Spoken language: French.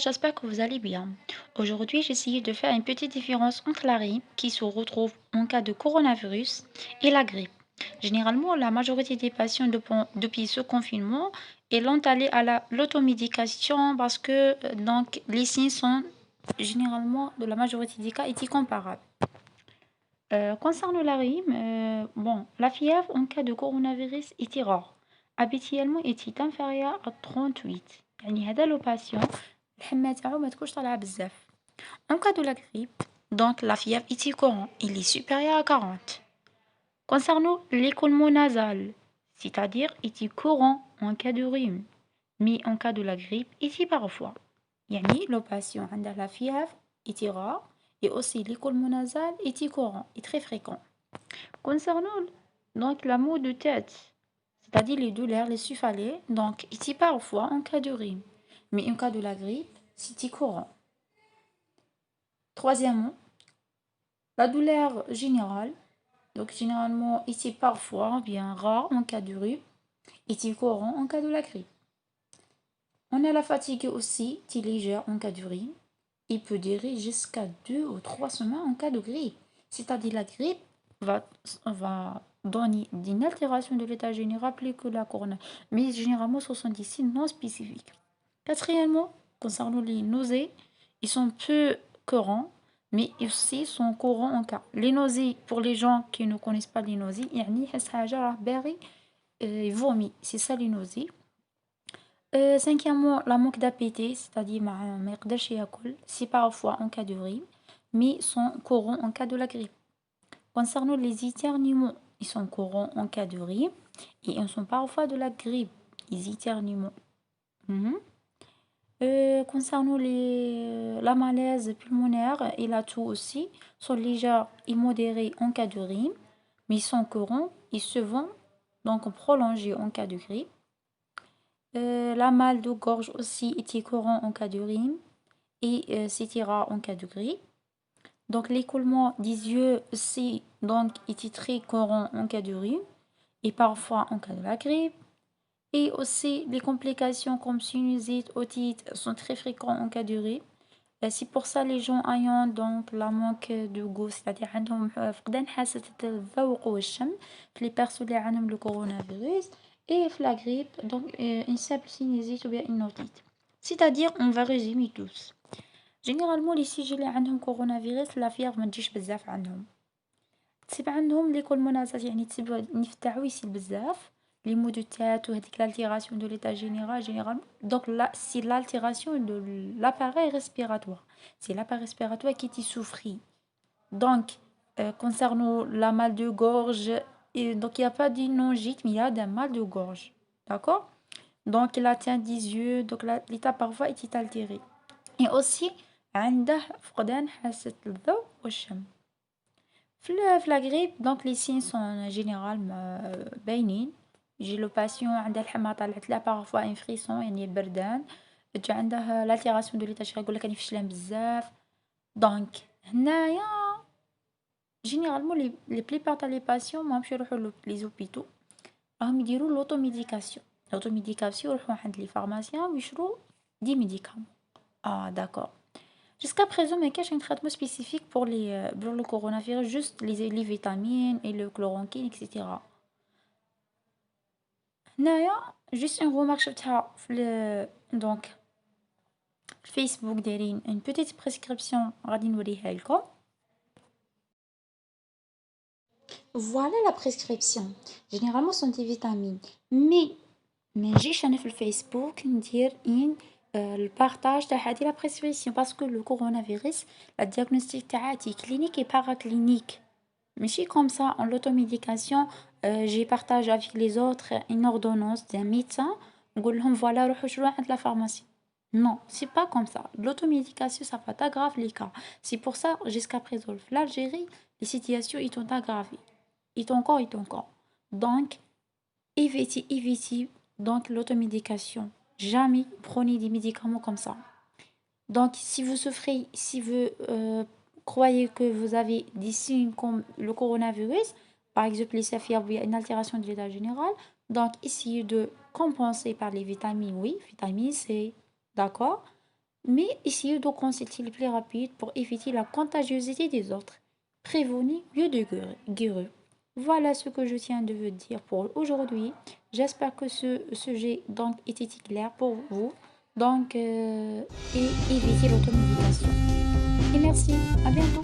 j'espère que vous allez bien. Aujourd'hui, j'ai essayé de faire une petite différence entre la grippe qui se retrouve en cas de coronavirus et la grippe. Généralement, la majorité des patients depuis ce confinement et l'ont allé à l'automédication parce que donc les signes sont généralement de la majorité des cas étaient comparables. Concernant la rime, la fièvre en cas de coronavirus était rare. Habituellement, était inférieure à 38. يعني هذا لو patient الحمى تاعو ما تكونش طالعة بزاف. En cas de la grippe, donc la fièvre était courant, il est supérieur à 40. Concernant l'écoulement nasal, c'est-à-dire était courant en cas de rhume, mais en cas de la grippe, ici parfois. يعني le patient a la fièvre était rare et aussi l'écoulement nasal était courant et très fréquent. Concernant donc la maux de tête, c'est-à-dire les douleurs, les céphalées, donc ici parfois en cas de rhume, mais en cas de la grippe, c'était courant. Troisièmement, la douleur générale, donc généralement ici parfois bien rare en cas de rhume, ici courant en cas de la grippe. On a la fatigue aussi, qui est légère en cas de rhume. Il peut durer jusqu'à 2 ou 3 semaines en cas de grippe. C'est-à-dire la grippe va donner une altération de l'état général plus que la corona. Mais généralement, ce sont des signes non spécifiques. Quatrièmement, concernant les nausées, ils sont peu courants, mais aussi sont courants en cas. Les nausées, pour les gens qui ne connaissent pas les nausées, يعني يحس حاجة راه باغي يفومي. C'est ça les nausées. Cinquièmement, la manque d'appétit, c'est-à-dire ما يقدرش ياكل. C'est parfois en cas de rhume, mais sont courants en cas de la grippe. Concernant les éternuements, ils sont courants en cas de rhume et ils sont parfois de la grippe, les éternuements. Mhm. Concernant la malaise pulmonaire et la toux aussi, sont légers et modérés en cas de rhume, mais ils sont courants et souvent donc prolongés en cas de grippe. La mal de gorge aussi était courant en cas de rhume et c'était rare en cas de grippe. Donc l'écoulement des yeux aussi donc était très courant en cas de rhume et parfois en cas de la grippe. Et aussi les complications comme sinusite, otite sont très fréquentes en cas de rhume. C'est pour ça les gens ayant donc la manque de goût, c'est-à-dire عندهم فقدان حاسة الذوق والشم في les personnes اللي عندهم le coronavirus et في la grippe donc une simple sinusite ou bien une otite. C'est-à-dire on va résumer tous. Généralement les sujets اللي عندهم coronavirus la fièvre ما تجيش بزاف عندهم. تصيب عندهم لي كولموناسات يعني تصيب النيف تاعو يسيل بزاف les maux de tête ou avec l'altération de l'état général. Donc là, c'est l'altération de l'appareil respiratoire. C'est l'appareil respiratoire qui souffrit. Donc, concernant la mal de gorge, donc il n'y a pas d'une longite, mais il y a d'un mal de gorge. D'accord. Donc, il atteint des yeux, donc l'état parfois est altéré. Et aussi, عنده فقدان حاسة الذوق والشم. في la grippe, donc les signes sont en général باينين. يجي لو باسيون عندها الحمى طلعت لها بارفوا ان فريسون يعني البردان تجي عندها لالتيراسيون دو ليتا يقول لك راني فشلان بزاف دونك هنايا جينيرالمون لي بليبار تاع لي باسيون ماهمش يروحوا لي زوبيتو راهم يديروا لوطوميديكاسيون يروحوا عند لي فارماسيان ويشرو دي ميديكامون داكور. Jusqu'à présent, mais qu'est-ce un traitement spécifique pour le coronavirus, juste les vitamines et le chloroquine, etc. هنايا juste une remarque شفتها donc Facebook دايرين une petite prescription غادي نوريها لكم. Voilà la prescription. Généralement sont des vitamines. Mais ما نجيش انا في الفيسبوك ندير البارتاج تاع هذه لا بريسكريبسيون باسكو لو كورونافيروس لا ديagnostic تاعها تي كلينيك اي باراكلينيك ماشي كوم سا en l'automédication j'ai partagé avec les autres une ordonnance d'un médecin نقول لهم فوالا روحوا شروا عند لا pharmacie. Non, c'est pas comme ça. L'automédication, ça va aggraver les cas. C'est pour ça, jusqu'à présent, l'Algérie, les situations, ils sont aggravées. Ils sont encore. Donc, évitez donc l'automédication. Jamais prenez des médicaments comme ça. Donc, si vous souffrez, si vous croyez que vous avez des signes comme le coronavirus, par exemple les fièvre ou une altération de l'état général, donc essayez de compenser par les vitamines, oui, vitamine C, d'accord, Mais essayez de consulter les plus rapides pour éviter la contagiosité des autres. Prévenez mieux de guérir. Voilà ce que je tiens de vous dire pour aujourd'hui. J'espère que ce sujet donc était clair pour vous. Donc, et évitez l'automédication. Et merci, à bientôt.